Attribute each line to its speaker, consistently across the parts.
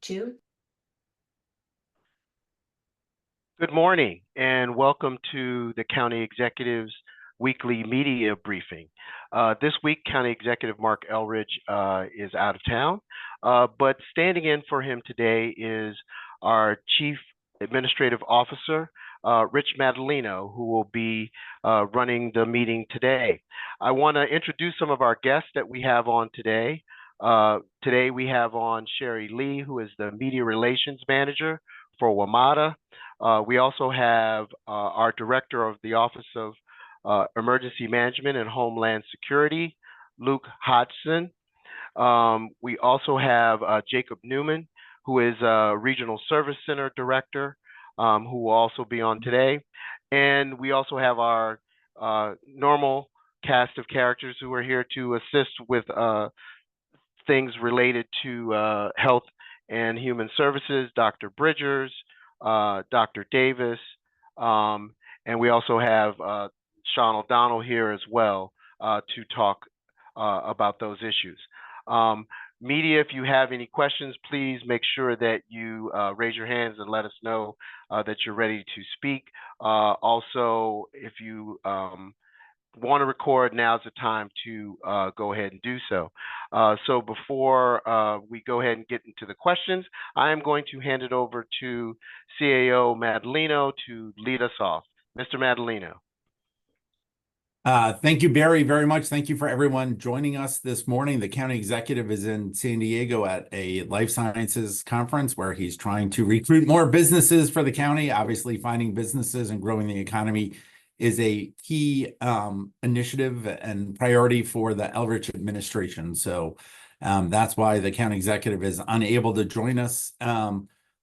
Speaker 1: 2.
Speaker 2: Good morning and welcome to the County Executive's weekly media briefing. This week, County Executive Mark Elridge is out of town, but standing in for him today is our Chief Administrative Officer, Rich Madaleno, who will be running the meeting today. I want to introduce some of our guests that we have on today. Today we have on Sherry Lee, who is the Media Relations Manager for WMATA. We also have our Director of the Office of Emergency Management and Homeland Security, Luke Hodgson. We also have Jacob Newman, who is Regional Service Center Director, who will also be on today. And we also have our normal cast of characters who are here to assist with things related to health and human services, Dr. Bridgers, Dr. Davis, and we also have Sean O'Donnell here as well to talk about those issues. Media, if you have any questions, please make sure that you raise your hands and let us know that you're ready to speak. Also, if you want to record, now's the time to go ahead and do so. So before we go ahead and get into the questions, I am going to hand it over to CAO Madaleno to lead us off. Mr. Madaleno.
Speaker 3: Thank you, Barry, very much. Thank you for everyone joining us this morning. The county executive is in San Diego at a life sciences conference where he's trying to recruit more businesses for the county. Obviously, finding businesses and growing the economy is a key initiative and priority for the Elridge administration. So that's why the county executive is unable to join us.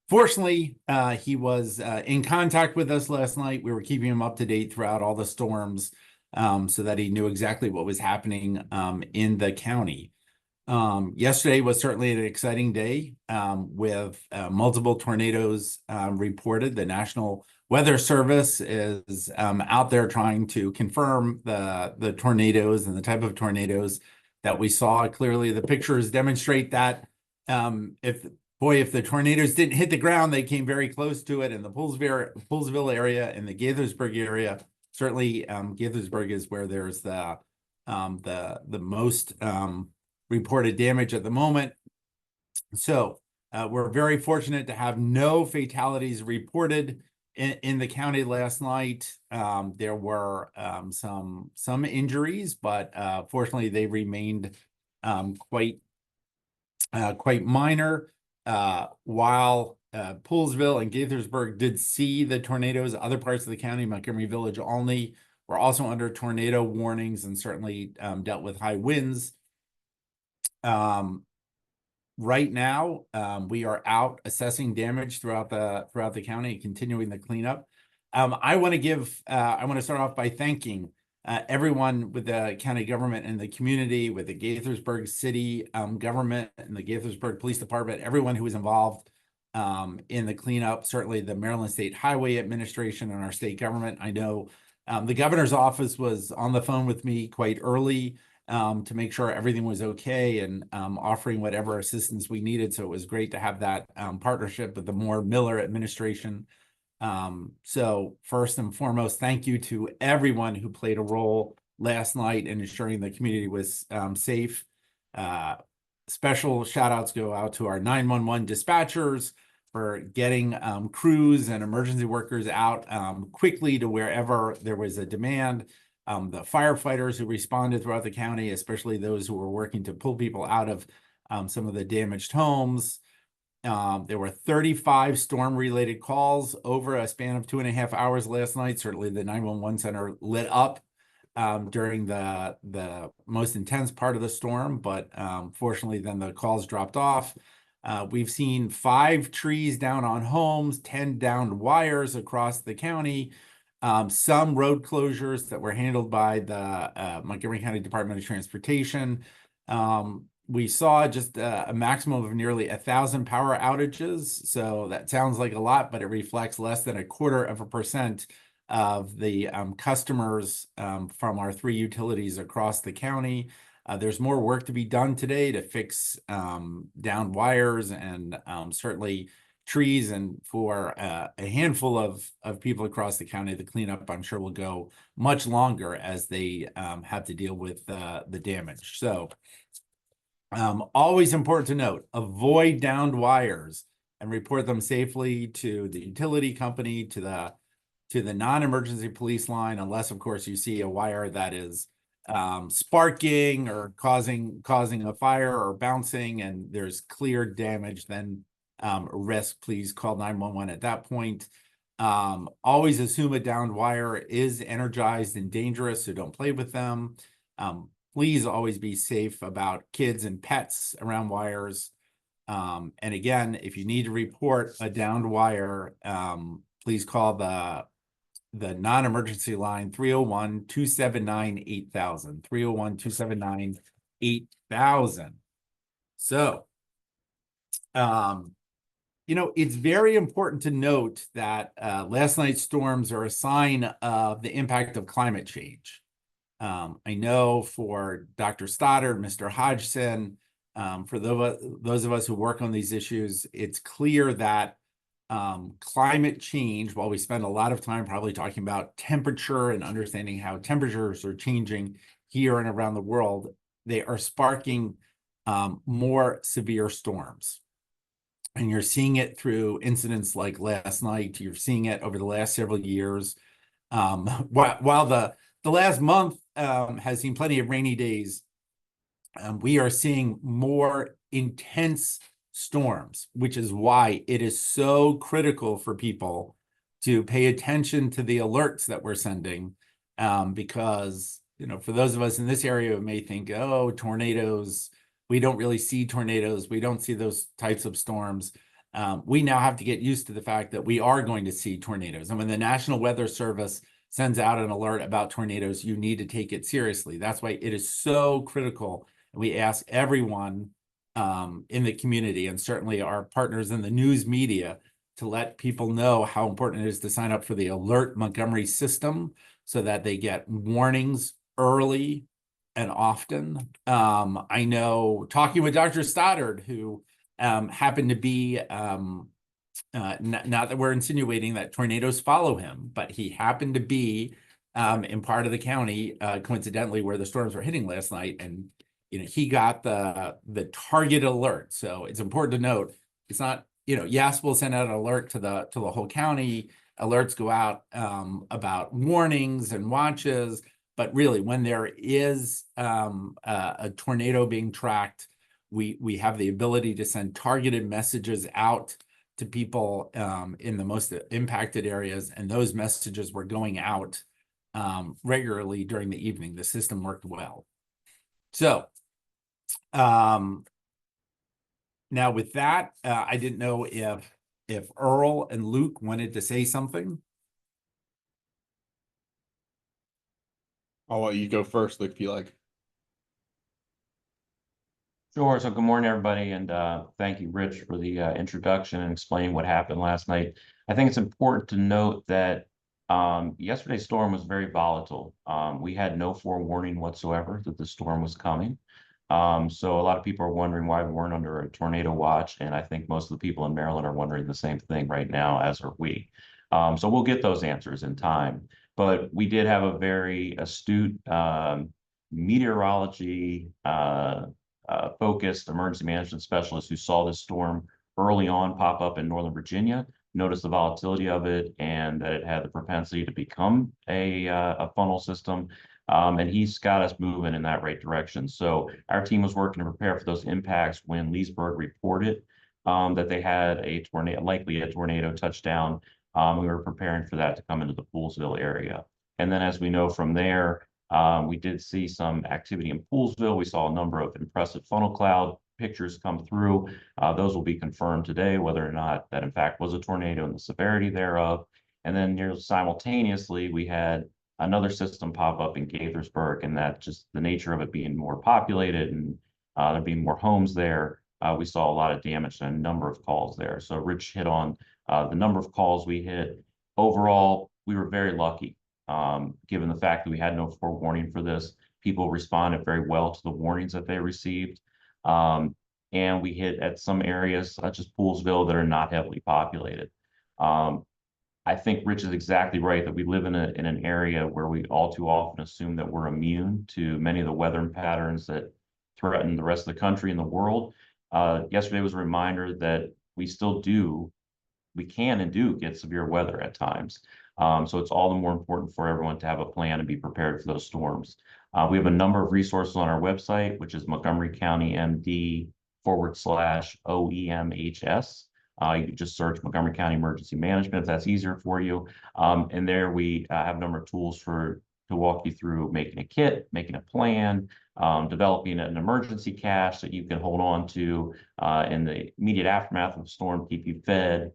Speaker 3: Fortunately, he was in contact with us last night. We were keeping him up to date throughout all the storms so that he knew exactly what was happening in the county. Yesterday was certainly an exciting day with multiple tornadoes reported. The National Weather Service is out there trying to confirm the tornadoes and the type of tornadoes that we saw. Clearly, the pictures demonstrate that if the tornadoes didn't hit the ground, they came very close to it in the Poolsville area and the Gaithersburg area. Certainly, Gaithersburg is where there's the most reported damage at the moment. So we're very fortunate to have no fatalities reported in the county last night. There were some injuries, but fortunately they remained quite minor. While Poolsville and Gaithersburg did see the tornadoes, other parts of the county, Montgomery Village only, were also under tornado warnings and certainly dealt with high winds. Right now, we are out assessing damage throughout the county, continuing the cleanup. I want to start off by thanking everyone with the county government and the community, with the Gaithersburg City government and the Gaithersburg Police Department, everyone who was involved in the cleanup. Certainly, the Maryland State Highway Administration and our state government. I know the governor's office was on the phone with me quite early to make sure everything was okay and offering whatever assistance we needed. So it was great to have that partnership with the Moore Miller administration. So first and foremost, thank you to everyone who played a role last night in ensuring the community was safe. Special shout outs go out to our 911 dispatchers for getting crews and emergency workers out quickly to wherever there was a demand. The firefighters who responded throughout the county, especially those who were working to pull people out of some of the damaged homes. There were 35 storm-related calls over a span of 2.5 hours last night. Certainly the 911 center lit up during the most intense part of the storm, but fortunately then the calls dropped off. We've seen 5 trees down on homes, 10 downed wires across the county. Some road closures that were handled by the Montgomery County Department of Transportation. We saw just a maximum of nearly 1,000 power outages. So that sounds like a lot, but it reflects less than 0.25% of the customers from our 3 utilities across the county. There's more work to be done today to fix down wires and certainly trees. And for a handful of people across the county, the cleanup, I'm sure, will go much longer as they have to deal with the damage. So always important to note, avoid downed wires and report them safely to the utility company, to the non-emergency police line, unless, of course, you see a wire that is sparking or causing a fire or bouncing and there's clear damage. Then risk, please call 911 at that point. Always assume a downed wire is energized and dangerous, so don't play with them. Please always be safe about kids and pets around wires. And again, if you need to report a downed wire, please call the non-emergency line 301-279-8000, 301-279-8000. So, it's very important to note that last night's storms are a sign of the impact of climate change. I know for Dr. Stoddard, Mr. Hodgson, for those of us who work on these issues, it's clear that climate change, while we spend a lot of time probably talking about temperature and understanding how temperatures are changing here and around the world, they are sparking more severe storms. And you're seeing it through incidents like last night. You're seeing it over the last several years. While the last month has seen plenty of rainy days, we are seeing more intense storms, which is why it is so critical for people to pay attention to the alerts that we're sending, because, for those of us in this area who may think, oh, tornadoes, we don't really see tornadoes, we don't see those types of storms. We now have to get used to the fact that we are going to see tornadoes. And when the National Weather Service sends out an alert about tornadoes, you need to take it seriously. That's why it is so critical. We ask everyone in the community, and certainly our partners in the news media, to let people know how important it is to sign up for the Alert Montgomery system so that they get warnings early and often. I know, talking with Dr. Stoddard, who happened to be, not that we're insinuating that tornadoes follow him, but he happened to be in part of the county, coincidentally, where the storms were hitting last night, and he got the target alert. So it's important to note, it's not, yes, we'll send out an alert to the whole county. Alerts go out about warnings and watches, but really, when there is a tornado being tracked, we have the ability to send targeted messages out to people in the most impacted areas, and those messages were going out regularly during the evening. The system worked well. So now with that, I didn't know if Earl and Luke wanted to say something.
Speaker 1: I'll let you go first, Luke, if you like.
Speaker 4: Sure. So good morning, everybody, and thank you, Rich, for the introduction and explaining what happened last night. I think it's important to note that yesterday's storm was very volatile. We had no forewarning whatsoever that the storm was coming. So a lot of people are wondering why we weren't under a tornado watch, and I think most of the people in Maryland are wondering the same thing right now, as are we. So we'll get those answers in time. But we did have a very astute meteorology focused emergency management specialist who saw this storm early on pop up in Northern Virginia, noticed the volatility of it, and that it had the propensity to become a funnel system. And he's got us moving in that right direction. So our team was working to prepare for those impacts when Leesburg reported that they had a tornado, likely a tornado touchdown. We were preparing for that to come into the Poolsville area. And then, as we know from there, we did see some activity in Poolsville. We saw a number of impressive funnel cloud pictures come through. Those will be confirmed today, whether or not that in fact was a tornado and the severity thereof. And then simultaneously, we had another system pop up in Gaithersburg, and that just the nature of it being more populated and there being more homes there, we saw a lot of damage and a number of calls there. So Rich hit on the number of calls we hit. Overall, we were very lucky, given the fact that we had no forewarning for this. People responded very well to the warnings that they received. And we hit at some areas such as Poolsville that are not heavily populated. I think Rich is exactly right that we live in an area where we all too often assume that we're immune to many of the weather patterns that threaten the rest of the country and the world. Yesterday was a reminder that we can and do get severe weather at times. So it's all the more important for everyone to have a plan and be prepared for those storms. We have a number of resources on our website, which is Montgomery County MD/OEMHS. You can just search Montgomery County Emergency Management if that's easier for you. And there we have a number of tools to walk you through making a kit, making a plan, developing an emergency cache that you can hold on to in the immediate aftermath of a storm, keep you fed,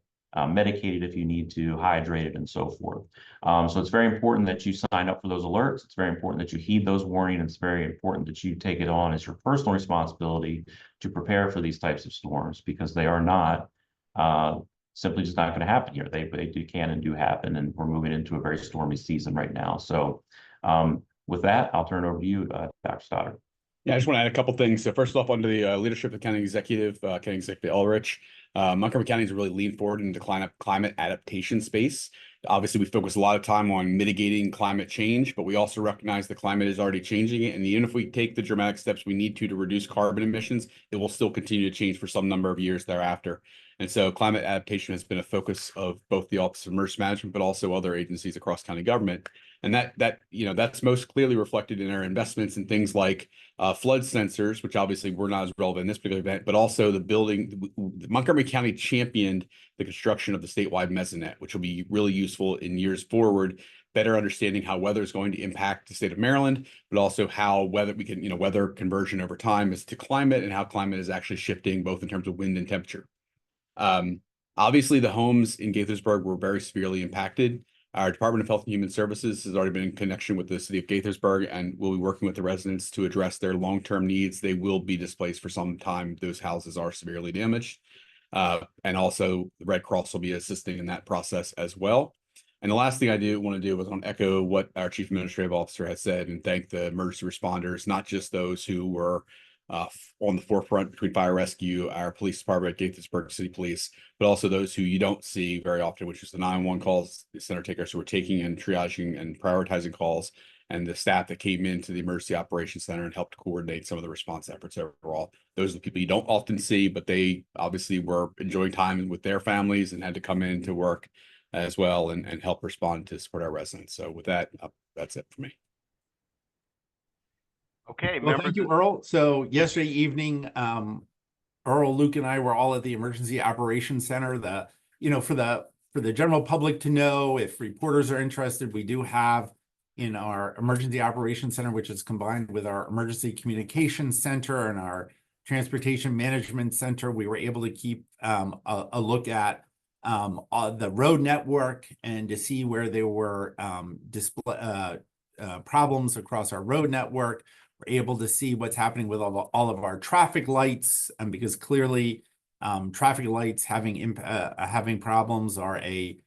Speaker 4: medicated if you need to, hydrated, and so forth. So it's very important that you sign up for those alerts. It's very important that you heed those warnings. It's very important that you take it on as your personal responsibility to prepare for these types of storms, because they are not simply just not going to happen here. They can and do happen, and we're moving into a very stormy season right now. So with that, I'll turn it over to you, Dr. Stoddard.
Speaker 1: Yeah, I just want to add a couple things. So first off, under the leadership of County Executive Elrich, Montgomery County has really leaned forward into climate adaptation space. Obviously, we focus a lot of time on mitigating climate change, but we also recognize the climate is already changing it. And even if we take the dramatic steps we need to reduce carbon emissions, it will still continue to change for some number of years thereafter. And so climate adaptation has been a focus of both the Office of Emergency Management, but also other agencies across county government. And that's most clearly reflected in our investments in things like flood sensors, which obviously were not as relevant in this particular event, but also Montgomery County championed the construction of the statewide mesonet, which will be really useful in years forward, better understanding how weather is going to impact the state of Maryland, but also how weather conversion over time is to climate, and how climate is actually shifting both in terms of wind and temperature. Obviously, the homes in Gaithersburg were very severely impacted. Our Department of Health and Human Services has already been in connection with the city of Gaithersburg, and will be working with the residents to address their long-term needs. They will be displaced for some time. Those houses are severely damaged. And also the Red Cross will be assisting in that process as well. And the last thing I want to do was echo what our Chief Administrative Officer has said, and thank the emergency responders, not just those who were on the forefront between fire rescue, our police department, Gaithersburg City Police, but also those who you don't see very often, which is the 911 calls, the center takers who are taking and triaging and prioritizing calls, and the staff that came into the Emergency Operations Center and helped coordinate some of the response efforts overall. Those are the people you don't often see, but they obviously were enjoying time with their families and had to come in to work as well and help respond to support our residents. So with that, that's it for me.
Speaker 2: Okay,
Speaker 3: well, thank you, Earl. So yesterday evening, Earl, Luke, and I were all at the Emergency Operations Center. For the general public to know, if reporters are interested, we do have in our Emergency Operations Center, which is combined with our Emergency Communications Center and our Transportation Management Center, we were able to keep a look at the road network and to see where there were problems across our road network. We're able to see what's happening with all of our traffic lights, and because clearly traffic lights having problems are a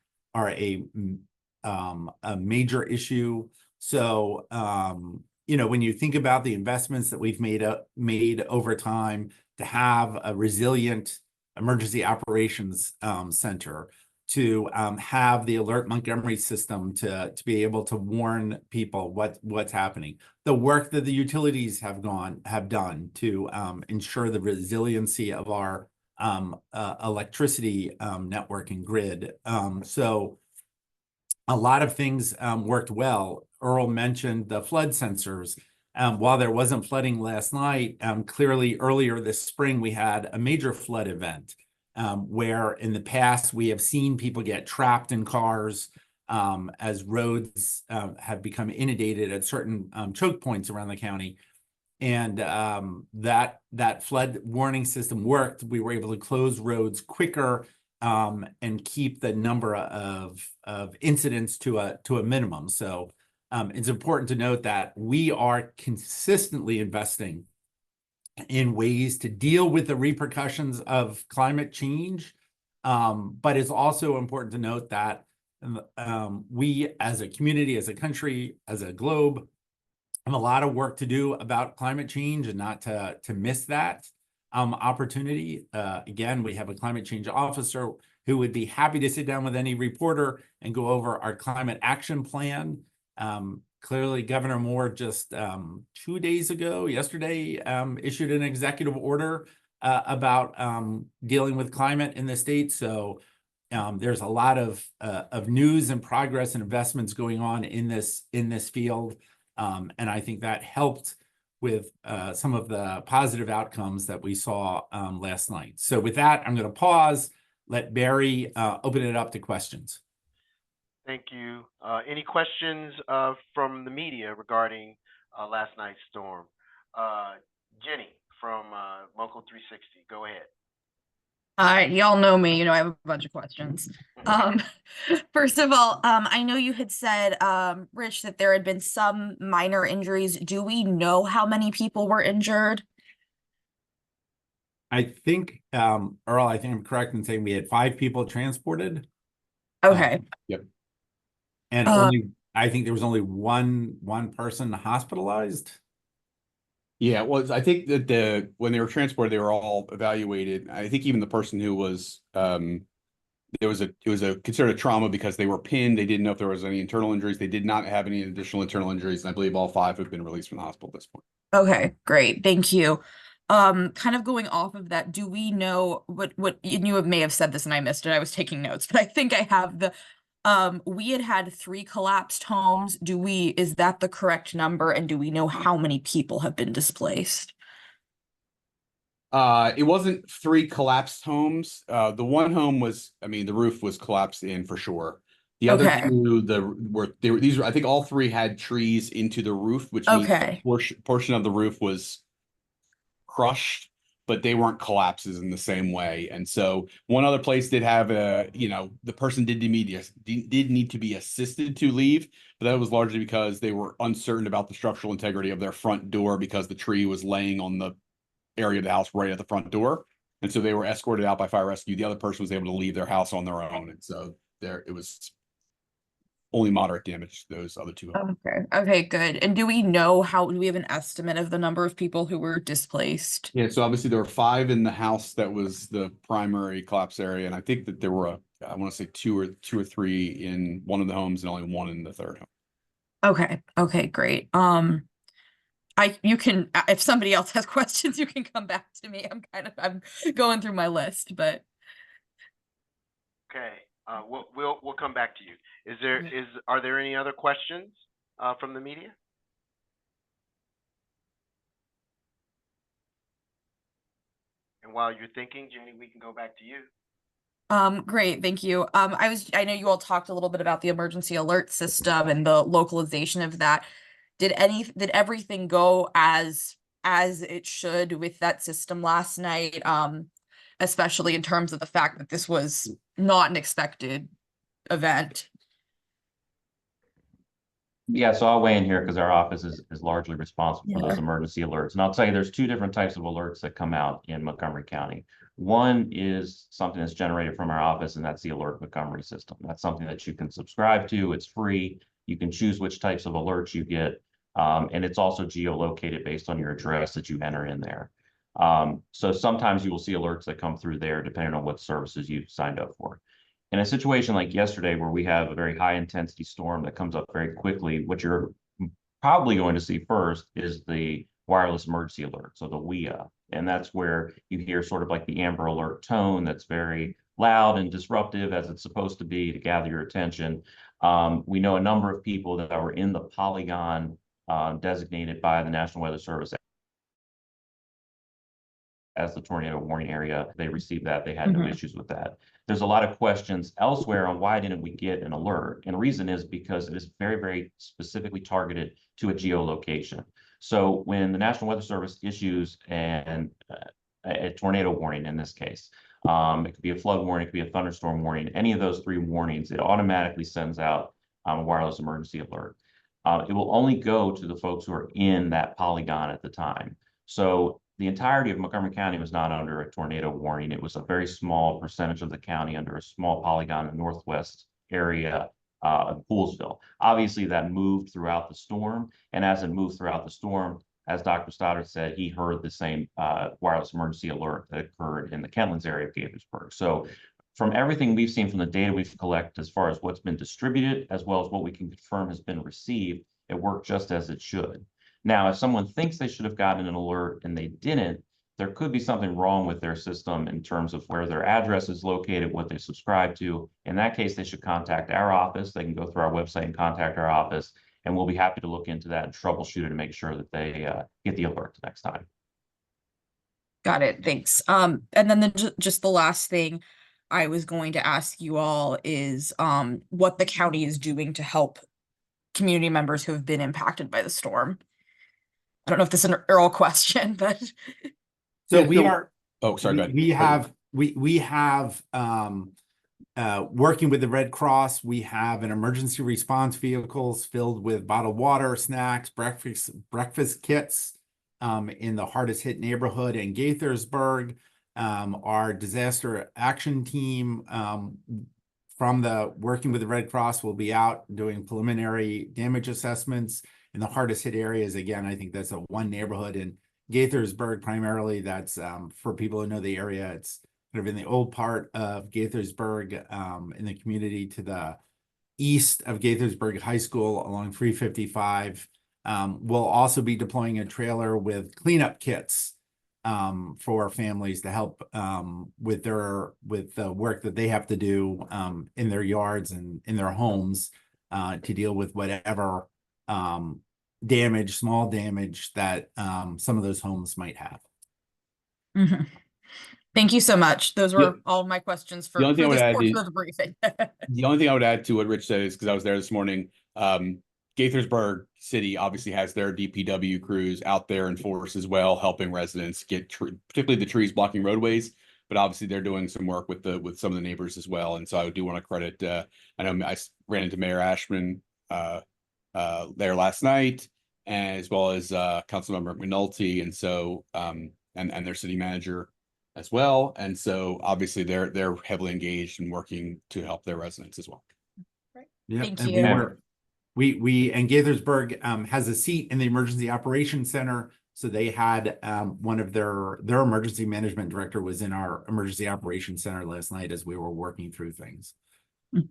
Speaker 3: major issue. So when you think about the investments that we've made over time to have a resilient emergency operations center, to have the Alert Montgomery system to be able to warn people what's happening, the work that the utilities have done to ensure the resiliency of our electricity network and grid. So a lot of things worked well. Earl mentioned the flood sensors. While there wasn't flooding last night, clearly earlier this spring we had a major flood event where in the past we have seen people get trapped in cars as roads have become inundated at certain choke points around the county. And that flood warning system worked. We were able to close roads quicker and keep the number of incidents to a minimum. So it's important to note that we are consistently investing in ways to deal with the repercussions of climate change. But it's also important to note that we as a community, as a country, as a globe, have a lot of work to do about climate change and not to miss that opportunity. Again, we have a climate change officer who would be happy to sit down with any reporter and go over our climate action plan. Clearly, Governor Moore just 2 days ago, yesterday, issued an executive order about dealing with climate in the state. So there's a lot of news and progress and investments going on in this field. And I think that helped with some of the positive outcomes that we saw last night. So with that, I'm going to pause, let Barry open it up to questions.
Speaker 2: Thank you. Any questions from the media regarding last night's storm? Jenny from Local 360, go ahead.
Speaker 5: Y'all know me, I have a bunch of questions. First of all, I know you had said, Rich, that there had been some minor injuries. Do we know how many people were injured?
Speaker 3: I think, Earl, I think I'm correct in saying we had 5 people transported.
Speaker 5: Okay.
Speaker 1: Yep.
Speaker 3: And I think there was only one person hospitalized.
Speaker 1: Yeah, well, I think that when they were transported, they were all evaluated. I think even the person who was it was a considered a trauma because they were pinned. They didn't know if there was any internal injuries. They did not have any additional internal injuries, and I believe all 5 have been released from the hospital at this point.
Speaker 5: Okay, great. Thank you. Kind of going off of that, do we know what you may have said this and I missed it. I was taking notes, but I think I have we had 3 collapsed homes. Is that the correct number? And do we know how many people have been displaced?
Speaker 1: It wasn't 3 collapsed homes. The one home was, the roof was collapsed in for sure. The other 2, these were, I think all 3 had trees into the roof, which means a portion of the roof was crushed, but they weren't collapses in the same way. And so one other place did have the person did need to be assisted to leave, but that was largely because they were uncertain about the structural integrity of their front door because the tree was laying on the area of the house right at the front door. And so they were escorted out by fire rescue. The other person was able to leave their house on their own. And so it was only moderate damage to those other 2 homes.
Speaker 5: Okay, good. And do we have an estimate of the number of people who were displaced?
Speaker 1: Yeah, so obviously there were 5 in the house that was the primary collapse area, and I think that there were I want to say 2 or 3 in one of the homes and only 1 in the third home.
Speaker 5: Okay, great. You can, if somebody else has questions, you can come back to me. I'm going through my list, but
Speaker 2: okay. We'll come back to you. Are there any other questions from the media? And while you're thinking, Jenny, we can go back to you.
Speaker 5: Great, thank you. I know you all talked a little bit about the emergency alert system and the localization of that. Did everything go as it should with that system last night? Especially in terms of the fact that this was not an expected event.
Speaker 4: Yeah, so I'll weigh in here because our office is largely responsible for those emergency alerts. And I'll tell you, there's 2 different types of alerts that come out in Montgomery County. One is something that's generated from our office, and that's the Alert Montgomery system. That's something that you can subscribe to. It's free. You can choose which types of alerts you get. And it's also geolocated based on your address that you enter in there. So sometimes you will see alerts that come through there depending on what services you've signed up for. In a situation like yesterday, where we have a very high intensity storm that comes up very quickly, what you're probably going to see first is the wireless emergency alert, so the WEA. And that's where you hear sort of like the Amber Alert tone that's very loud and disruptive, as it's supposed to be, to gather your attention. We know a number of people that were in the polygon designated by the National Weather Service as the tornado warning area. They received that. They had no issues with that. There's a lot of questions elsewhere on why didn't we get an alert? And the reason is because it is very, very specifically targeted to a geolocation. So when the National Weather Service issues a tornado warning in this case, it could be a flood warning, it could be a thunderstorm warning, any of those 3 warnings, it automatically sends out a wireless emergency alert. It will only go to the folks who are in that polygon at the time. So the entirety of Montgomery County was not under a tornado warning. It was a very small percentage of the county under a small polygon in the northwest area Poolsville. Obviously, that moved throughout the storm, and as it moved throughout the storm, as Dr. Stoddard said, he heard the same wireless emergency alert that occurred in the Kentlands area of Gaithersburg. So from everything we've seen from the data we've collected as far as what's been distributed, as well as what we can confirm has been received, it worked just as it should. Now, if someone thinks they should have gotten an alert and they didn't, there could be something wrong with their system in terms of where their address is located, what they subscribe to. In that case, they should contact our office. They can go through our website and contact our office, and we'll be happy to look into that and troubleshoot it to make sure that they get the alert the next time.
Speaker 5: Got it. Thanks. And then just the last thing I was going to ask you all is what the county is doing to help community members who have been impacted by the storm. I don't know if this is an Earl question, but
Speaker 3: So
Speaker 1: Yeah,
Speaker 3: we
Speaker 1: so-
Speaker 3: are.
Speaker 1: Oh, sorry, go ahead.
Speaker 3: We have working with the Red Cross, we have an emergency response vehicles filled with bottled water, snacks, breakfast kits in the hardest hit neighborhood in Gaithersburg. Our disaster action team from the working with the Red Cross will be out doing preliminary damage assessments in the hardest hit areas. Again, I think that's a one neighborhood in Gaithersburg primarily. That's for people who know the area. It's kind of in the old part of Gaithersburg, in the community to the east of Gaithersburg High School along 355. We'll also be deploying a trailer with cleanup kits for families to help with the work that they have to do in their yards and in their homes to deal with whatever damage, small damage that some of those homes might have.
Speaker 5: Mhm. Thank you so much. Those were all of my questions for,
Speaker 1: The only thing I would
Speaker 5: this
Speaker 1: add
Speaker 5: portion
Speaker 1: is-
Speaker 5: of the briefing.
Speaker 1: The only thing I would add to what Rich said is because I was there this morning, Gaithersburg City obviously has their DPW crews out there in force as well, helping residents get particularly the trees blocking roadways. But obviously they're doing some work with some of the neighbors as well. And so I do want to credit. I know I ran into Mayor Ashman there last night, as well as Councilmember McNulty, and so and their city manager as well. And so obviously they're heavily engaged and working to help their residents as well.
Speaker 3: Yeah,
Speaker 5: Thank
Speaker 3: and
Speaker 5: you.
Speaker 3: we and Gaithersburg has a seat in the emergency operations center. So they had one of their emergency management director was in our emergency operations center last night as we were working through things.
Speaker 6: And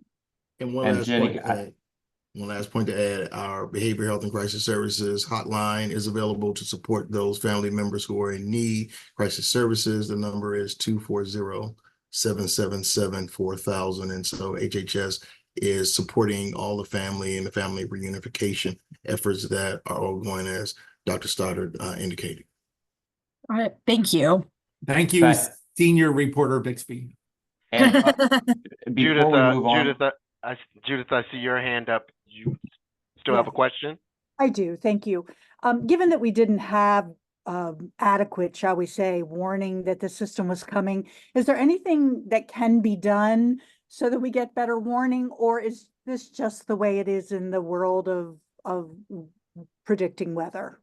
Speaker 6: one
Speaker 4: And
Speaker 6: last
Speaker 4: Jenny,
Speaker 6: point to add, one last point to add, our behavioral health and crisis services hotline is available to support those family members who are in need. Crisis services, the number is 240-777-4000. And so HHS is supporting all the family and the family reunification efforts that are ongoing, as Dr. Stoddard indicated.
Speaker 5: All right. Thank you.
Speaker 3: Thank you,
Speaker 4: Thanks.
Speaker 3: Senior Reporter Bixby.
Speaker 4: and
Speaker 2: Judith,
Speaker 4: before we move on,
Speaker 2: Judith, I see your hand up. You still have a
Speaker 7: Yes.
Speaker 2: question?
Speaker 7: I do, thank you. Given that we didn't have adequate, shall we say, warning that the system was coming, is there anything that can be done so that we get better warning, or is this just the way it is in the world of predicting weather?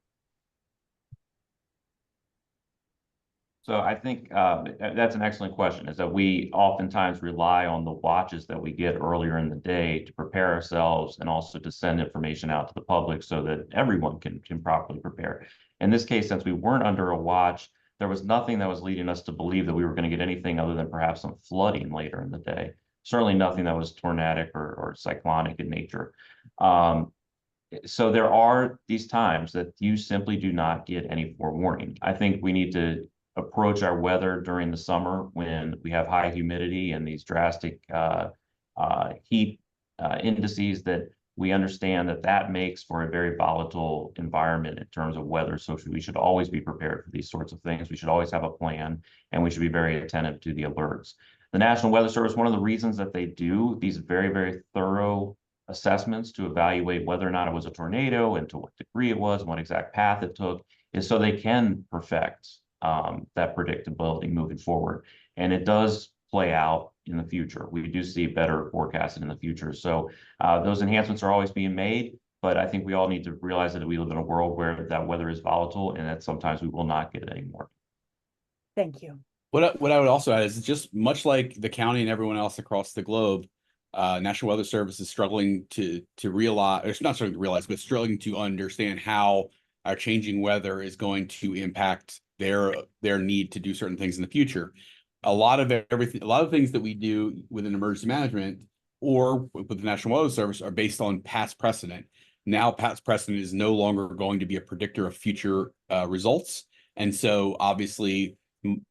Speaker 4: so I think that's an excellent question, is that we oftentimes rely on the watches that we get earlier in the day to prepare ourselves and also to send information out to the public so that everyone can properly prepare. In this case, since we weren't under a watch, there was nothing that was leading us to believe that we were going to get anything other than perhaps some flooding later in the day. Certainly nothing that was tornadic or cyclonic in nature. So there are these times that you simply do not get any forewarning. I think we need to approach our weather during the summer when we have high humidity and these drastic heat indices, that we understand that makes for a very volatile environment in terms of weather. So we should always be prepared for these sorts of things. We should always have a plan, and we should be very attentive to the alerts. The National Weather Service, one of the reasons that they do these very, very thorough assessments to evaluate whether or not it was a tornado and to what degree it was and what exact path it took, is so they can perfect that predictability moving forward. And it does play out in the future. We do see better forecasting in the future. So those enhancements are always being made, but I think we all need to realize that we live in a world where that weather is volatile and that sometimes we will not get it anymore.
Speaker 7: Thank you.
Speaker 1: What I would also add is just much like the county and everyone else across the globe, National Weather Service is struggling to realize, or it's not struggling to realize, but struggling to understand how our changing weather is going to impact their need to do certain things in the future. A lot of things that we do within emergency management or with the National Weather Service are based on past precedent. Now, past precedent is no longer going to be a predictor of future results. And so obviously,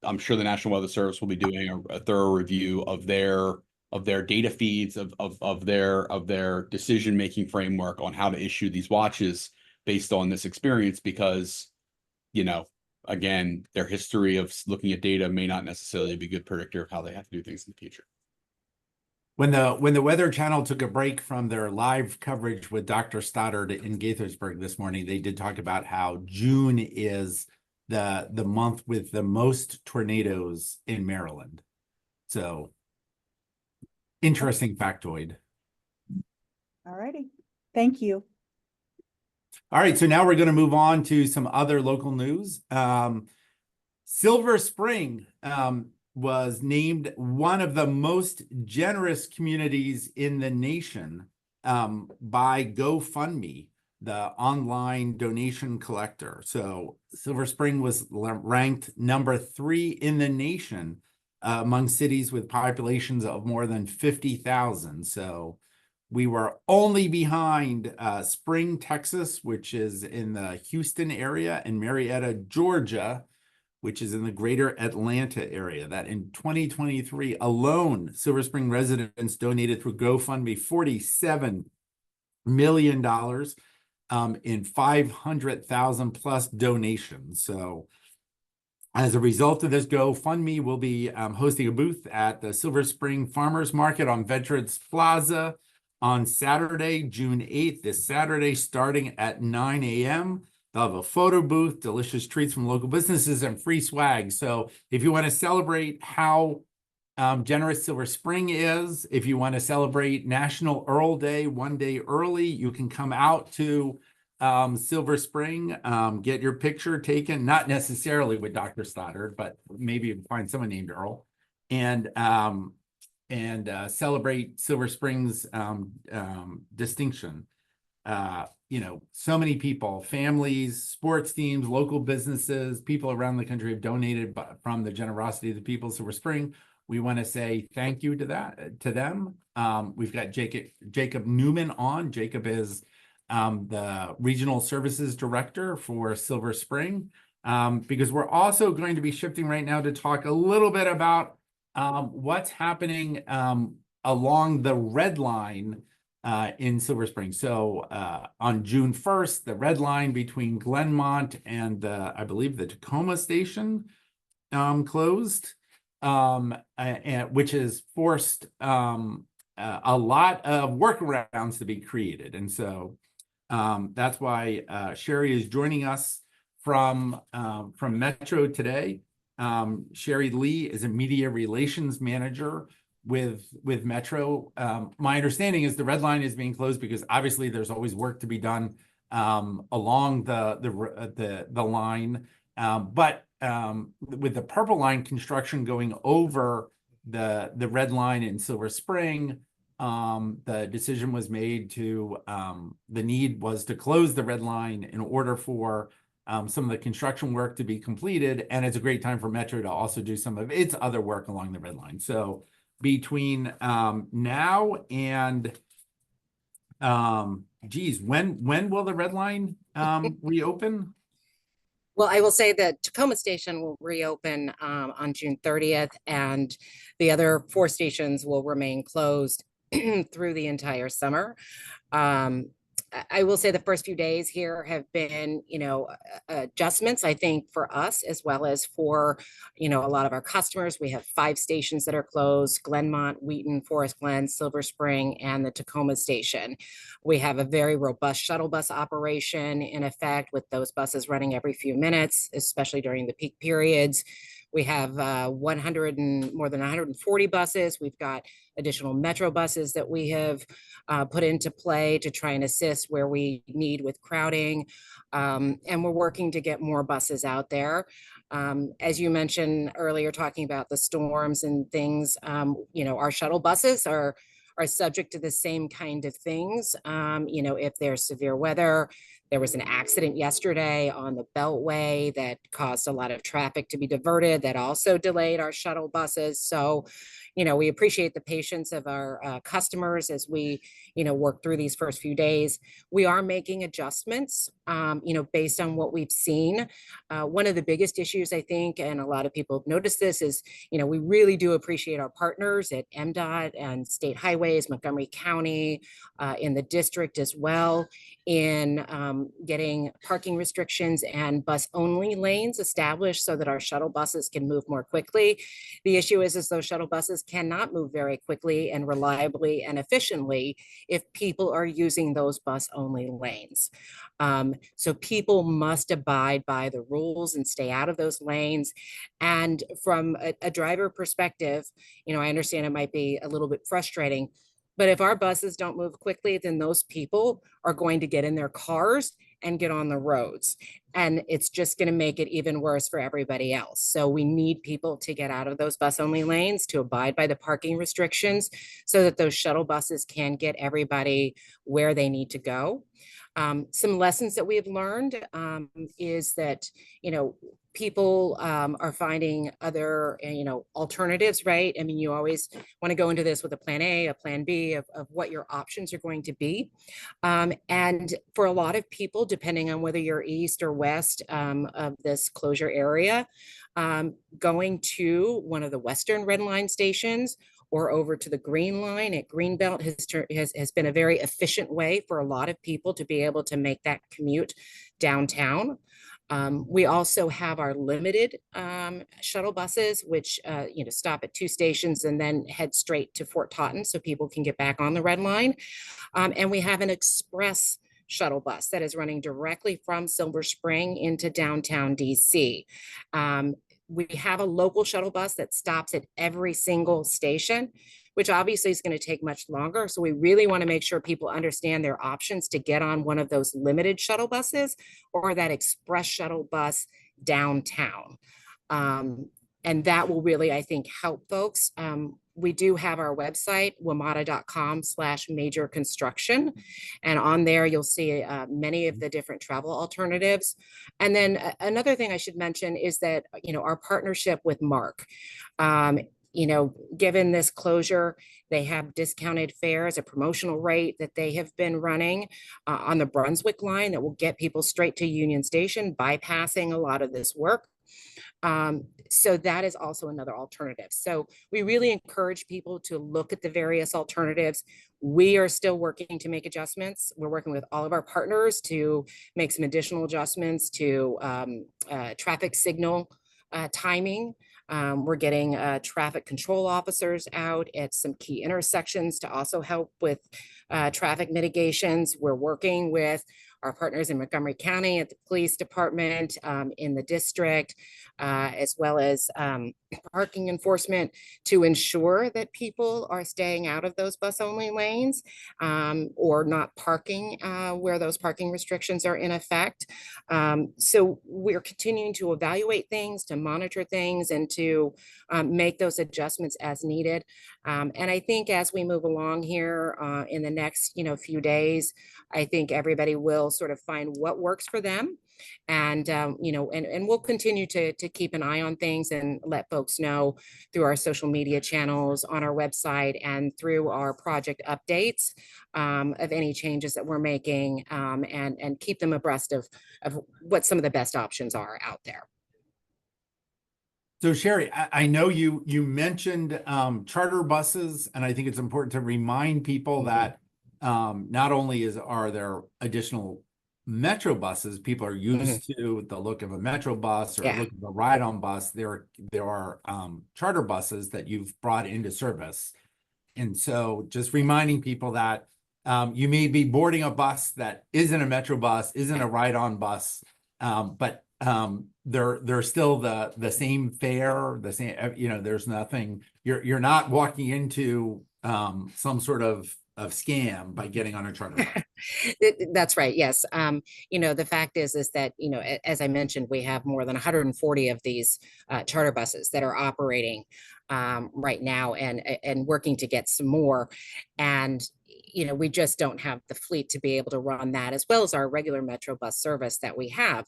Speaker 1: I'm sure the National Weather Service will be doing a thorough review of their data feeds, of their decision-making framework on how to issue these watches based on this experience, because, again, their history of looking at data may not necessarily be a good predictor of how they have to do things in the future.
Speaker 3: When the Weather Channel took a break from their live coverage with Dr. Stoddard in Gaithersburg this morning, they did talk about how June is the month with the most tornadoes in Maryland. So interesting factoid.
Speaker 7: All righty. Thank you.
Speaker 3: All right, so now we're going to move on to some other local news. Silver Spring was named one of the most generous communities in the nation by GoFundMe, the online donation collector. So Silver Spring was ranked number 3 in the nation among cities with populations of more than 50,000. So we were only behind Spring, Texas, which is in the Houston area, and Marietta, Georgia, which is in the greater Atlanta area. That in 2023 alone, Silver Spring residents donated through GoFundMe $47 million in 500,000 plus donations. So as a result of this GoFundMe, we'll be hosting a booth at the Silver Spring Farmers Market on Veterans Plaza on Saturday, June 8th, this Saturday, starting at 9 a.m. They'll have a photo booth, delicious treats from local businesses, and free swag. So if you want to celebrate how generous Silver Spring is, if you want to celebrate National Earl Day one day early, you can come out to Silver Spring, get your picture taken, not necessarily with Dr. Stoddard, but maybe you can find someone named Earl, and celebrate Silver Spring's distinction. So many people, families, sports teams, local businesses, people around the country have donated from the generosity of the people of Silver Spring. We want to say thank you to them. We've got Jacob Newman on. Jacob is the Regional Services Director for Silver Spring, because we're also going to be shifting right now to talk a little bit about what's happening along the Red Line in Silver Spring. So on June 1st, the Red Line between Glenmont and I believe the Tacoma station closed, which has forced a lot of workarounds to be created. And so that's why Sherry is joining us from Metro today. Sherry Lee is a media relations manager with Metro. My understanding is the Red Line is being closed because obviously there's always work to be done along the line, but with the Purple Line construction going over the Red Line in Silver Spring, the decision was made to the need was to close the Red Line in order for some of the construction work to be completed, and it's a great time for Metro to also do some of its other work along the Red Line. So between now and when will the Red Line reopen?
Speaker 8: Well, I will say that Tacoma Station will reopen on June 30th, and the other 4 stations will remain closed through the entire summer. I will say the first few days here have been, adjustments, I think, for us as well as for, a lot of our customers. We have 5 stations that are closed: Glenmont, Wheaton, Forest Glen, Silver Spring, and the Tacoma station. We have a very robust shuttle bus operation in effect, with those buses running every few minutes, especially during the peak periods. We have more than 140 buses. We've got additional Metro buses that we have put into play to try and assist where we need with crowding. And we're working to get more buses out there. As you mentioned earlier, talking about the storms and things, our shuttle buses are are subject to the same kind of things. You know, if there's severe weather, there was an accident yesterday on the Beltway that caused a lot of traffic to be diverted, that also delayed our shuttle buses. So, you know, we appreciate the patience of our customers as we, you know, work through these first few days. We are making adjustments, you know, based on what we've seen. One of the biggest issues, I think, and a lot of people have noticed this, is, you know, we really do appreciate our partners at MDOT and State Highways, Montgomery County, in the district as well, in getting parking restrictions and bus-only lanes established so that our shuttle buses can move more quickly. The issue is those shuttle buses cannot move very quickly and reliably and efficiently if people are using those bus-only lanes. So people must abide by the rules and stay out of those lanes. And from a driver perspective, you know, I understand it might be a little bit frustrating, but if our buses don't move quickly, then those people are going to get in their cars and get on the roads. And it's just going to make it even worse for everybody else. So we need people to get out of those bus-only lanes, to abide by the parking restrictions so that those shuttle buses can get everybody where they need to go. Some lessons that we have learned is that, you know, people are finding other, you know, alternatives, right? I mean, you always want to go into this with a plan A, a plan B of what your options are going to be. And for a lot of people, depending on whether you're east or west of this closure area, going to one of the Western Red Line stations or over to the Green Line at Greenbelt has been a very efficient way for a lot of people to be able to make that commute downtown. We also have our limited shuttle buses, which you know, stop at 2 stations and then head straight to Fort Totten so people can get back on the Red Line. And we have an express shuttle bus that is running directly from Silver Spring into downtown DC. We have a local shuttle bus that stops at every single station, which obviously is going to take much longer. So we really want to make sure people understand their options to get on one of those limited shuttle buses or that express shuttle bus downtown. And that will really, I think, help folks. We do have our website, wamata.com/major construction. And on there, you'll see many of the different travel alternatives. And then another thing I should mention is that, you know, our partnership with Mark, you know, given this closure, they have discounted fares, a promotional rate that they have been running on the Brunswick line that will get people straight to Union Station, bypassing a lot of this work. So that is also another alternative. So we really encourage people to look at the various alternatives. We are still working to make adjustments. We're working with all of our partners to make some additional adjustments to traffic signal timing. We're getting traffic control officers out at some key intersections to also help with traffic mitigations. We're working with our partners in Montgomery County at the police department, in the district, as well as parking enforcement to ensure that people are staying out of those bus-only lanes or not parking where those parking restrictions are in effect. So we're continuing to evaluate things, to monitor things, and to make those adjustments as needed. And I think as we move along here in the next, you know, few days, I think everybody will sort of find what works for them. And, you know, and we'll continue to keep an eye on things and let folks know through our social media channels, on our website, and through our project updates of any changes that we're making, and keep them abreast of what some of the best options are out there.
Speaker 3: So Sherry, I know you mentioned charter buses, and I think it's important to remind people that not only are there additional metro buses, people are used to the look of a metro bus or look of a ride-on bus. There are charter buses that you've brought into service, and so just reminding people that you may be boarding a bus that isn't a metro bus, isn't a ride-on bus, but they're still the same fare, the same, you know, there's nothing, you're not walking into some sort of scam by getting on a charter bus.
Speaker 8: That's right. Yes. The fact is that, as I mentioned, we have more than 140 of these charter buses that are operating right now and working to get some more. And, we just don't have the fleet to be able to run that, as well as our regular Metro bus service that we have.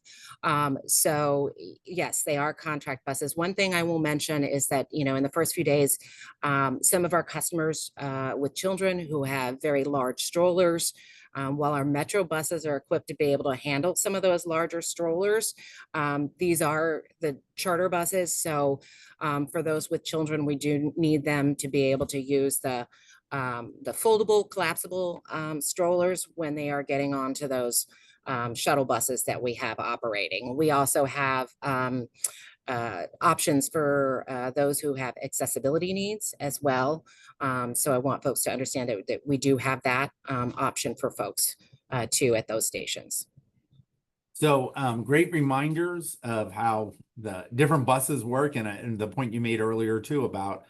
Speaker 8: So yes, they are contract buses. One thing I will mention is that, in the first few days, some of our customers with children who have very large strollers, while our Metro buses are equipped to be able to handle some of those larger strollers, these are the charter buses. So for those with children, we do need them to be able to use the foldable, collapsible strollers when they are getting onto those shuttle buses that we have operating. We also have options for those who have accessibility needs as well. So I want folks to understand that we do have that option for folks too at those stations.
Speaker 3: So great reminders of how the different buses work, and the point you made earlier too about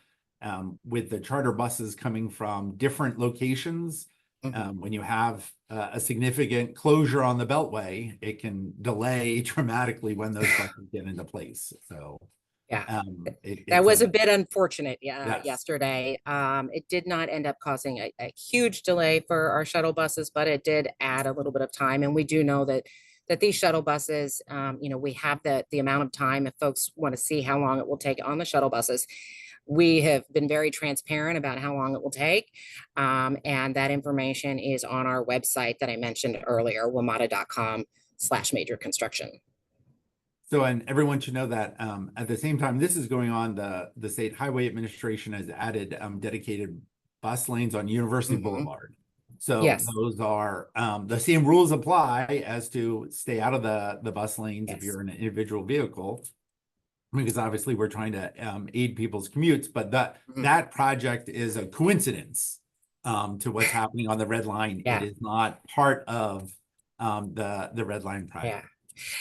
Speaker 3: with the charter buses coming from different locations. When you have a significant closure on the Beltway, it can delay dramatically when those buses get into place. So
Speaker 8: yeah, that was a bit unfortunate
Speaker 3: yes.
Speaker 8: yesterday. It did not end up causing a huge delay for our shuttle buses, but it did add a little bit of time. And we do know that these shuttle buses, we have the amount of time. If folks want to see how long it will take on the shuttle buses, we have been very transparent about how long it will take. And that information is on our website that I mentioned earlier, WMATA.com/major construction.
Speaker 3: So, and everyone should know that at the same time this is going on, the State Highway Administration has added dedicated bus lanes on University Boulevard. So yes, those are the same rules apply as to stay out of the bus lanes if you're in an individual vehicle, because obviously we're trying to aid people's commutes, but that project is a coincidence to what's happening on the Red Line. It is not part of the Red Line project.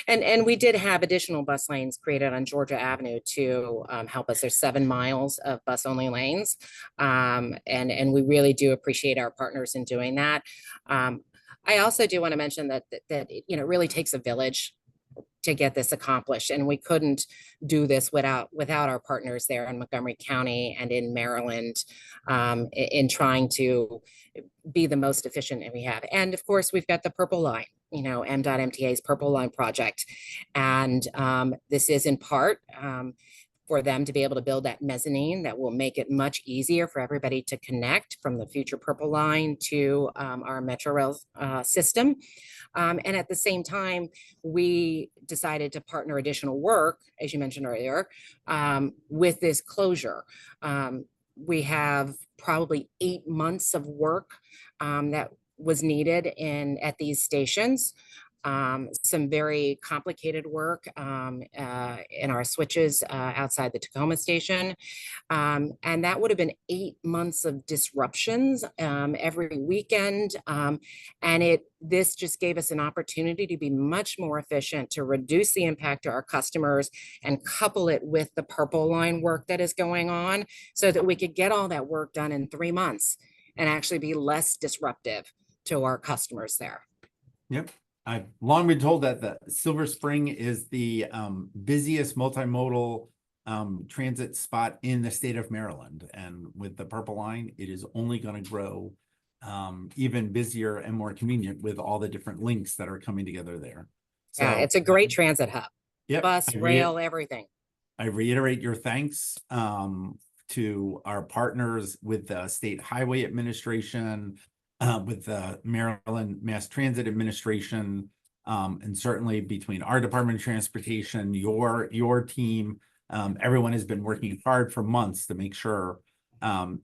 Speaker 8: And we did have additional bus lanes created on Georgia Avenue to help us. There's 7 miles of bus only lanes. And we really do appreciate our partners in doing that. I also do want to mention that it really takes a village to get this accomplished, and we couldn't do this without our partners there in Montgomery County and in Maryland in trying to be the most efficient that we have. And of course, we've got the Purple Line, MDOT-MTA's Purple Line project, and this is in part for them to be able to build that mezzanine that will make it much easier for everybody to connect from the future Purple Line to our Metro Rail system. And at the same time, we decided to partner additional work, as you mentioned earlier, with this closure. We have probably 8 months of work that was needed at these stations. Some very complicated work in our switches outside the Tacoma station. And that would have been 8 months of disruptions every weekend. And this just gave us an opportunity to be much more efficient, to reduce the impact to our customers and couple it with the Purple Line work that is going on, so that we could get all that work done in 3 months and actually be less disruptive to our customers there.
Speaker 3: Yep. I've long been told that the Silver Spring is the busiest multimodal transit spot in the state of Maryland. And with the Purple Line, it is only going to grow even busier and more convenient with all the different links that are coming together there. So,
Speaker 8: yeah, it's a great transit hub.
Speaker 3: Yep,
Speaker 8: bus, rail, everything.
Speaker 3: I reiterate your thanks to our partners with the State Highway Administration, with the Maryland Mass Transit Administration, and certainly between our Department of Transportation, your team, everyone has been working hard for months to make sure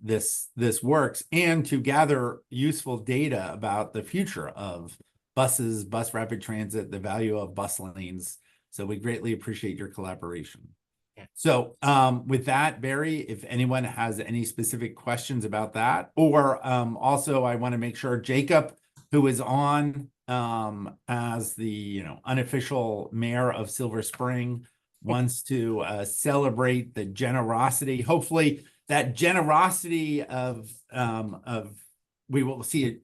Speaker 3: this works, and to gather useful data about the future of buses, bus rapid transit, the value of bus lanes. So we greatly appreciate your collaboration. So with that, Barry, if anyone has any specific questions about that, or also I want to make sure Jacob, who is on as the unofficial mayor of Silver Spring, wants to celebrate the generosity, hopefully that generosity of we will see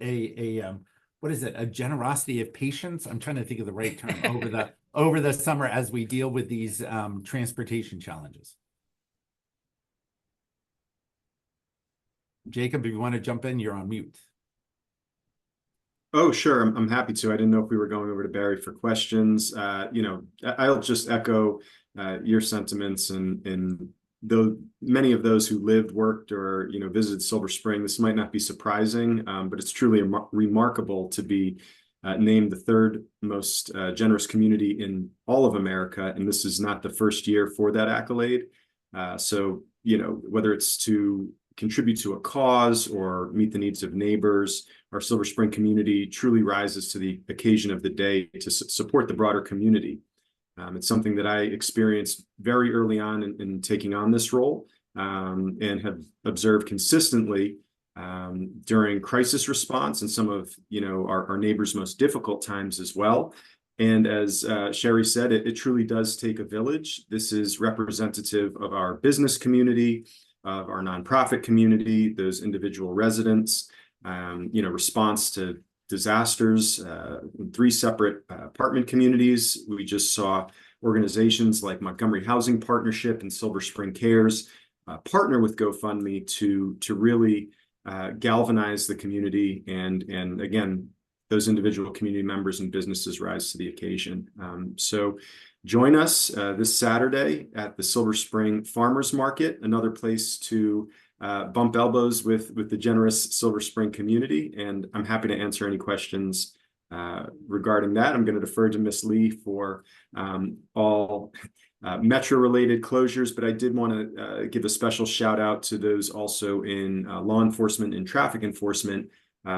Speaker 3: what is it? A generosity of patience. I'm trying to think of the right term over the summer as we deal with these transportation challenges. Jacob, if you want to jump in, you're on mute.
Speaker 9: Oh, sure. I'm happy to. I didn't know if we were going over to Barry for questions. I'll just echo your sentiments and though many of those who lived, worked, or visited Silver Spring, this might not be surprising, but it's truly remarkable to be named the third most generous community in all of America, and this is not the first year for that accolade. So whether it's to contribute to a cause or meet the needs of neighbors, our Silver Spring community truly rises to the occasion of the day to support the broader community. It's something that I experienced very early on in taking on this role, and have observed consistently during crisis response and some of our neighbors' most difficult times as well. And as Sherry said, it truly does take a village. This is representative of our business community, of our nonprofit community, those individual residents, response to disasters in 3 separate apartment communities. We just saw organizations like Montgomery Housing Partnership and Silver Spring Cares partner with GoFundMe to really galvanize the community, and again, those individual community members and businesses rise to the occasion. So join us this Saturday at the Silver Spring Farmers Market, another place to bump elbows with the generous Silver Spring community. And I'm happy to answer any questions regarding that. I'm going to defer to Ms. Lee for all Metro-related closures, but I did want to give a special shout out to those also in law enforcement and traffic enforcement,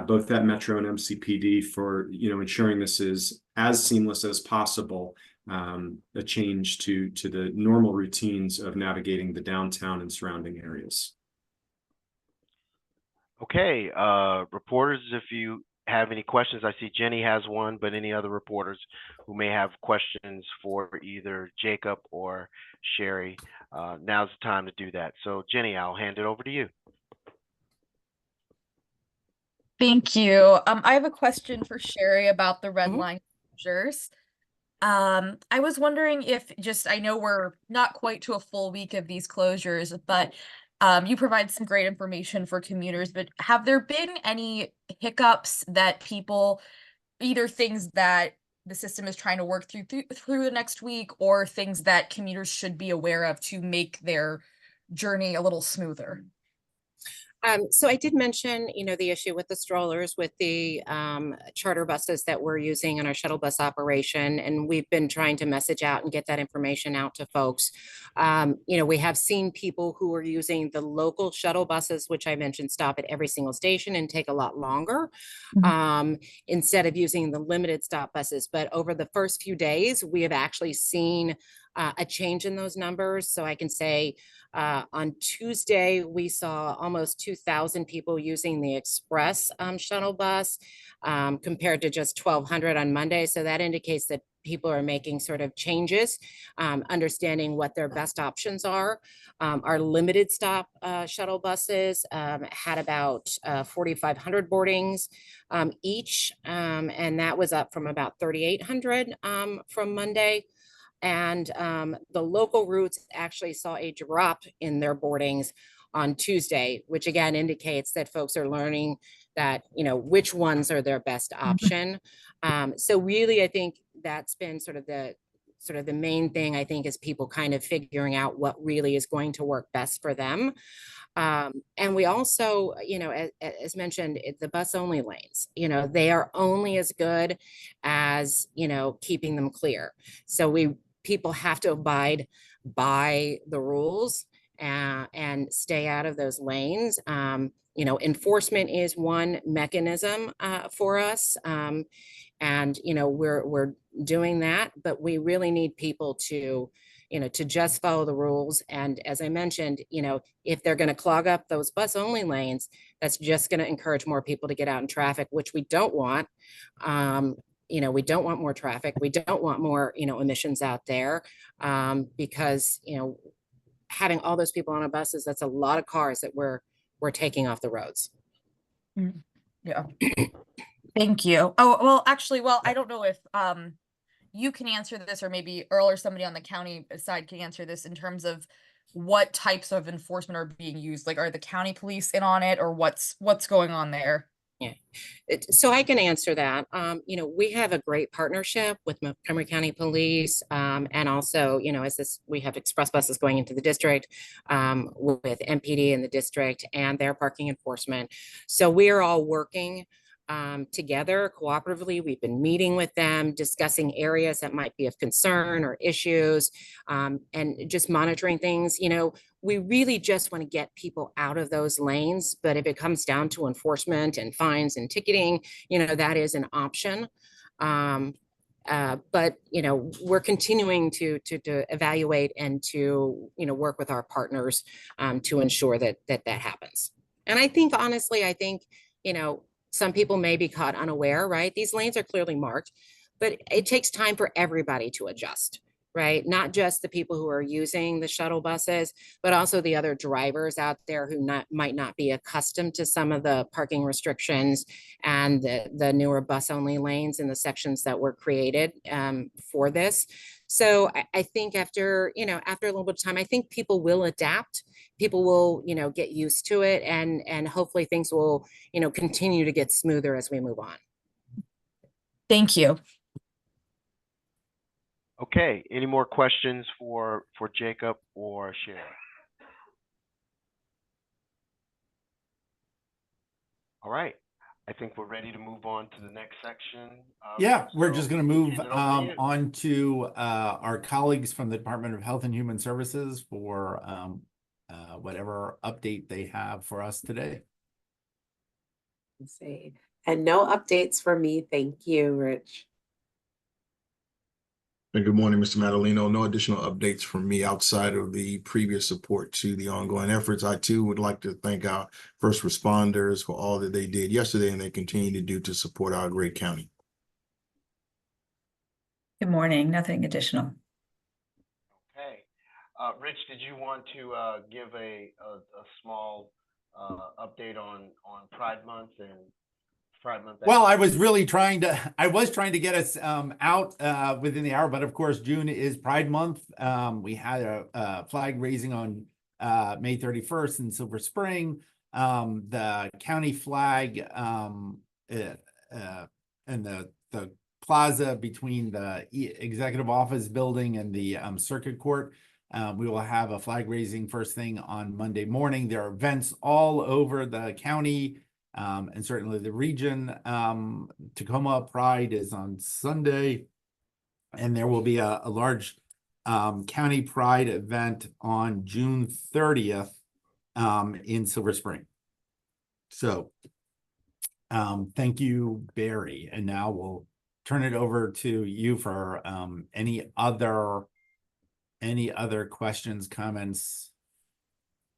Speaker 9: both at Metro and MCPD, for ensuring this is as seamless as possible, a change to the normal routines of navigating the downtown and surrounding areas.
Speaker 2: Okay, reporters, if you have any questions, I see Jenny has one, but any other reporters who may have questions for either Jacob or Sherry, now's the time to do that. So Jenny, I'll hand it over to you.
Speaker 5: Thank you. I have a question for Sherry about the red line closures. I was wondering if I know we're not quite to a full week of these closures, but you provide some great information for commuters, but have there been any hiccups that people, either things that the system is trying to work through the next week, or things that commuters should be aware of to make their journey a little smoother?
Speaker 8: So I did mention, the issue with the strollers, with the charter buses that we're using in our shuttle bus operation, and we've been trying to message out and get that information out to folks. We have seen people who are using the local shuttle buses, which I mentioned stop at every single station and take a lot longer, instead of using the limited stop buses. But over the first few days, we have actually seen a change in those numbers. So I can say on Tuesday, we saw almost 2,000 people using the express shuttle bus, compared to just 1,200 on Monday. So that indicates that people are making sort of changes, understanding what their best options are. Our limited stop shuttle buses had about 4,500 boardings each, and that was up from about 3,800 from Monday. And the local routes actually saw a drop in their boardings on Tuesday, which again indicates that folks are learning that, which ones are their best option. So really, I think that's been sort of the main thing, I think, is people kind of figuring out what really is going to work best for them. And we also, as mentioned, the bus only lanes, they are only as good as, keeping them clear. So people have to abide by the rules and stay out of those lanes. Enforcement is one mechanism for us. And, we're doing that, but we really need people to just follow the rules. And as I mentioned, if they're going to clog up those bus only lanes, that's just going to encourage more people to get out in traffic, which we don't want. We don't want more traffic. We don't want more, emissions out there, because, having all those people on our buses, that's a lot of cars that we're taking off the roads.
Speaker 5: Yeah. Thank you. Oh, well, actually, I don't know if you can answer this, or maybe Earl or somebody on the county side can answer this in terms of what types of enforcement are being used. Like, are the county police in on it, or what's going on there?
Speaker 8: Yeah, so I can answer that. We have a great partnership with Montgomery County Police, and also, we have express buses going into the district, with MPD in the district and their parking enforcement. So we are all working together cooperatively. We've been meeting with them, discussing areas that might be of concern or issues, and just monitoring things. We really just want to get people out of those lanes. But if it comes down to enforcement and fines and ticketing, that is an option. But we're continuing to evaluate and to work with our partners to ensure that happens. And I think, honestly, some people may be caught unaware, right? These lanes are clearly marked, but it takes time for everybody to adjust, right? Not just the people who are using the shuttle buses, but also the other drivers out there who might not be accustomed to some of the parking restrictions and the newer bus-only lanes in the sections that were created for this. So I think after a little bit of time, I think people will adapt. People will, get used to it, and hopefully things will, continue to get smoother as we move on.
Speaker 5: Thank you.
Speaker 2: Okay, any more questions for Jacob or Sherry? All right, I think we're ready to move on to the next section.
Speaker 3: Yeah, we're just going to move
Speaker 2: hand it over to you.
Speaker 3: on to our colleagues from the Department of Health and Human Services for whatever update they have for us today.
Speaker 10: Let's see. And no updates for me. Thank you, Rich.
Speaker 6: And good morning, Mr. Madaleno. No additional updates from me outside of the previous support to the ongoing efforts. I too would like to thank our first responders for all that they did yesterday and they continue to do to support our great county.
Speaker 11: Good morning. Nothing additional.
Speaker 2: Okay. Rich, did you want to give a small update on Pride Month and Pride Month?
Speaker 3: Well, I was trying to get us out within the hour, but of course, June is Pride Month. We had a flag raising on May 31st in Silver Spring. The county flag and the plaza between the executive office building and the circuit court. We will have a flag raising first thing on Monday morning. There are events all over the county and certainly the region. Tacoma Pride is on Sunday, and there will be a large county Pride event on June 30th in Silver Spring. So thank you, Barry. And now we'll turn it over to you for any other questions, comments.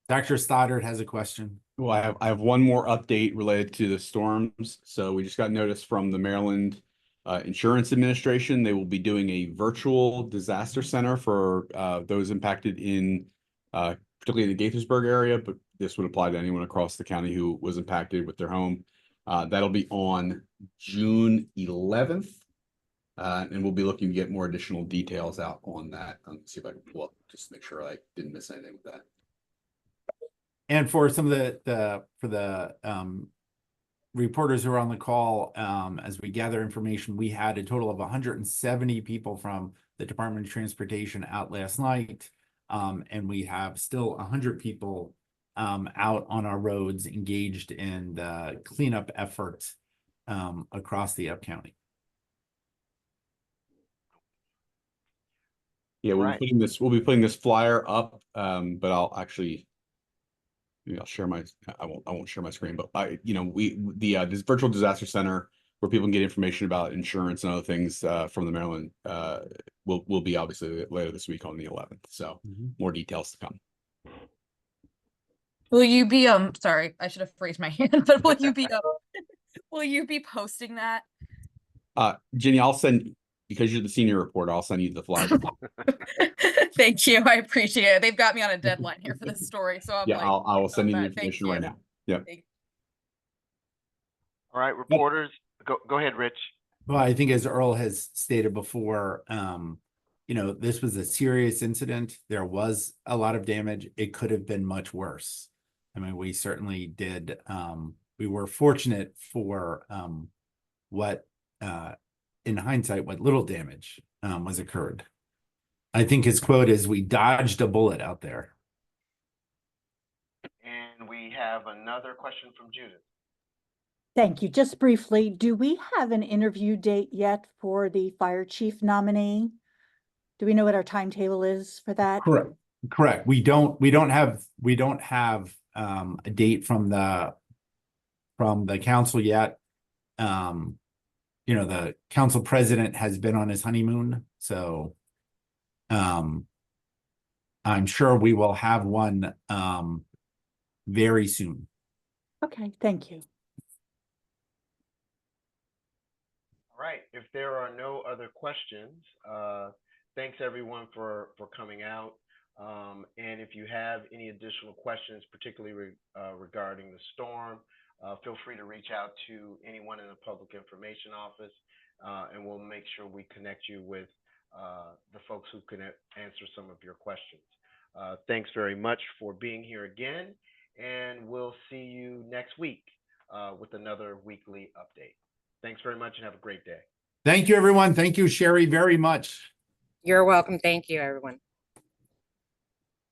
Speaker 3: Dr. Stoddard has a question.
Speaker 1: Well, I have one more update related to the storms. So we just got notice from the Maryland Insurance Administration. They will be doing a virtual disaster center for those impacted in particularly in the Gaithersburg area, but this would apply to anyone across the county who was impacted with their home. That'll be on June 11th. And we'll be looking to get more additional details out on that. Let's see if I can pull up, just to make sure I didn't miss anything with that.
Speaker 3: And for some of the reporters who are on the call, as we gather information, we had a total of 170 people from the Department of Transportation out last night. And we have still 100 people out on our roads engaged in the cleanup efforts across the up county.
Speaker 1: Yeah, we'll be putting this flyer up, but I'll share my, I won't share my screen, but this virtual disaster center where people can get information about insurance and other things from the Maryland will be obviously later this week on the 11th. So more details to come.
Speaker 5: Will you be sorry, I should have raised my hand, but will you be posting that?
Speaker 1: Jenny, I'll send, because you're the senior reporter, I'll send you the flyer.
Speaker 5: Thank you. I appreciate it. They've got me on a deadline here for this story. So I will send you the information right now. Yeah.
Speaker 2: All All right, reporters, go ahead, Rich.
Speaker 3: Well, I think as Earl has stated before, you know, this was a serious incident. There was a lot of damage. It could have been much worse. I mean, we certainly did. We were fortunate for what, in hindsight, what little damage was occurred. I think his quote is, "We dodged a bullet out there."
Speaker 2: And we have another question from Judith.
Speaker 7: Thank you. Just briefly, do we have an interview date yet for the fire chief nominee? Do we know what our timetable is for that?
Speaker 3: Correct. We don't have a date from the council yet. You know, the council president has been on his honeymoon, so I'm sure we will have one very soon.
Speaker 7: Okay, thank you.
Speaker 2: All right, if there are no other questions, thanks everyone for coming out. And if you have any additional questions, particularly regarding the storm, feel free to reach out to anyone in the public information office, and we'll make sure we connect you with the folks who can answer some of your questions. Thanks very much for being here again, and we'll see you next week with another weekly update. Thanks very much and have a great day.
Speaker 3: Thank you, everyone. Thank you, Sherry, very much.
Speaker 8: You're welcome. Thank you, everyone.